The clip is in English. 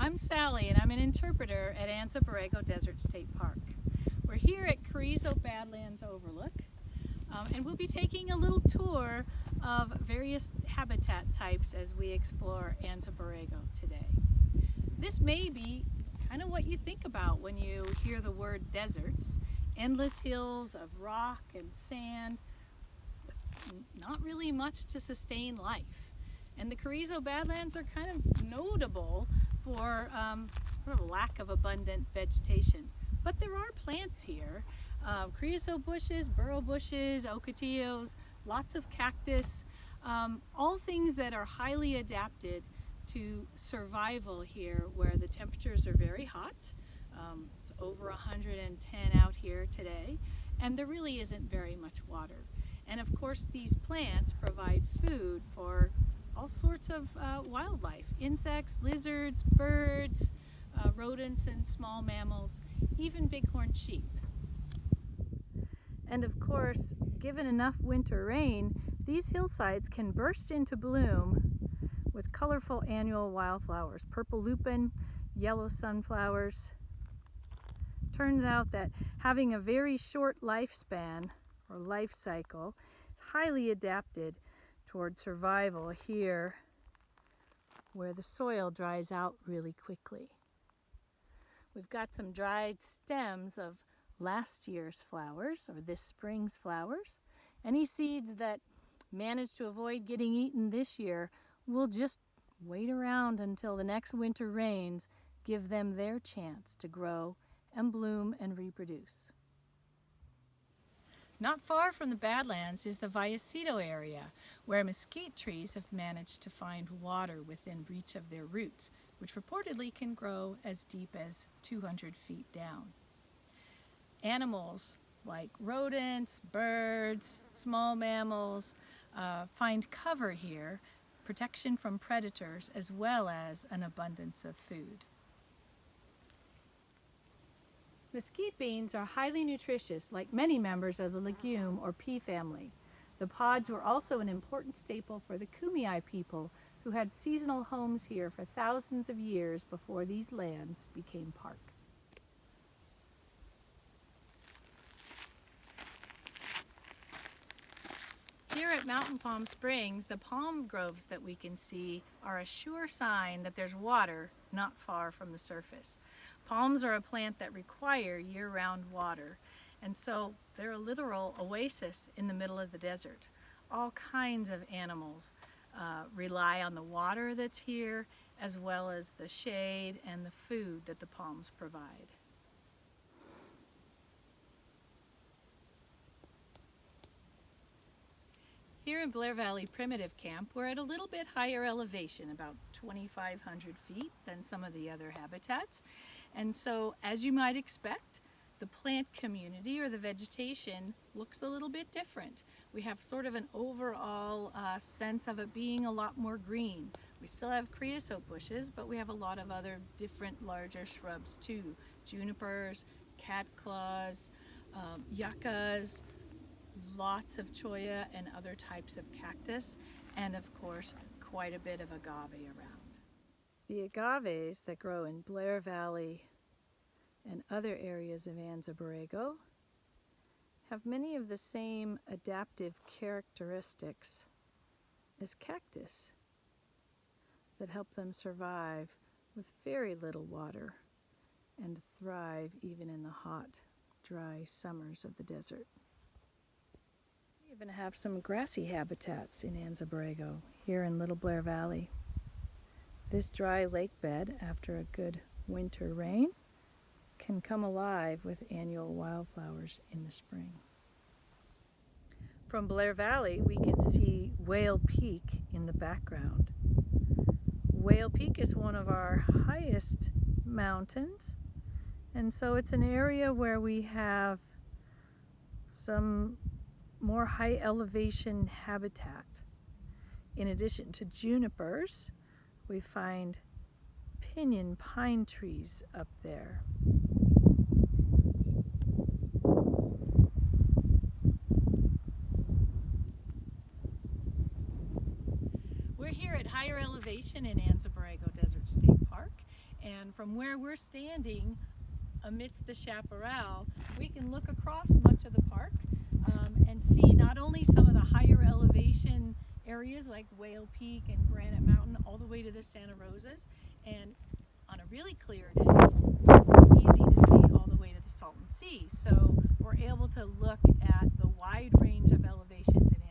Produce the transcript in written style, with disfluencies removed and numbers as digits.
I'm Sally and I'm an interpreter at Anza-Borrego Desert State Park. We're here at Carrizo Badlands Overlook and we'll be taking a little tour of various habitat types as we explore Anza-Borrego today. This may be kind of what you think about when you hear the word deserts. Endless hills of rock and sand with not really much to sustain life. And the Carrizo Badlands are kind of notable for sort of lack of abundant vegetation. But there are plants here. Carrizo bushes, burro bushes, ocotillos, lots of cactus, all things that are highly adapted to survival here where the temperatures are very hot. It's over 110 out here today, and there really isn't very much water. And of course these plants provide food for all sorts of wildlife, insects, lizards, birds, rodents and small mammals, even bighorn sheep. And of course, given enough winter rain, these hillsides can burst into bloom with colorful annual wildflowers, purple lupin, yellow sunflowers. Turns out that having a very short lifespan or life cycle is highly adapted toward survival here where the soil dries out really quickly. We've got some dried stems of last year's flowers or this spring's flowers. Any seeds that manage to avoid getting eaten this year will just wait around until the next winter rains give them their chance to grow and bloom and reproduce. Not far from the Badlands is the Vallecito area, where mesquite trees have managed to find water within reach of their roots, which reportedly can grow as deep as 200 feet down. Animals like rodents, birds, small mammals find cover here, protection from predators, as well as an abundance of food. Mesquite beans are highly nutritious, like many members of the legume or pea family. The pods were also an important staple for the Kumeyaay people, who had seasonal homes here for thousands of years before these lands became park. Here at Mountain Palm Springs, the palm groves that we can see are a sure sign that there's water not far from the surface. Palms are a plant that require year-round water, and so they're a literal oasis in the middle of the desert. All kinds of animals rely on the water that's here, as well as the shade and the food that the palms provide. Here in Blair Valley Primitive Camp, we're at a little bit higher elevation, about 2,500 feet than some of the other habitats. And so, as you might expect, the plant community or the vegetation looks a little bit different. We have sort of an overall sense of it being a lot more green. We still have creosote bushes, but we have a lot of other different larger shrubs too. Junipers, catclaws, yuccas, lots of cholla and other types of cactus, and of course quite a bit of agave around. The agaves that grow in Blair Valley and other areas of Anza-Borrego have many of the same adaptive characteristics as cactus that help them survive with very little water and thrive even in the hot, dry summers of the desert. We even have some grassy habitats in Anza-Borrego here in Little Blair Valley. This dry lake bed, after a good winter rain, can come alive with annual wildflowers in the spring. From Blair Valley, we can see Whale Peak in the background. Whale Peak is one of our highest mountains, and so it's an area where we have some more high elevation habitat. In addition to junipers, we find pinyon pine trees up there. We're here at higher elevation in Anza-Borrego Desert State Park, And from where we're standing amidst the chaparral, we can look across much of the park and see not only some of the higher elevation areas like Whale Peak and Granite Mountain all the way to the Santa Rosas, and on a really clear day it's easy to see all the way to the Salton Sea. So we're able to look at the wide range of elevations in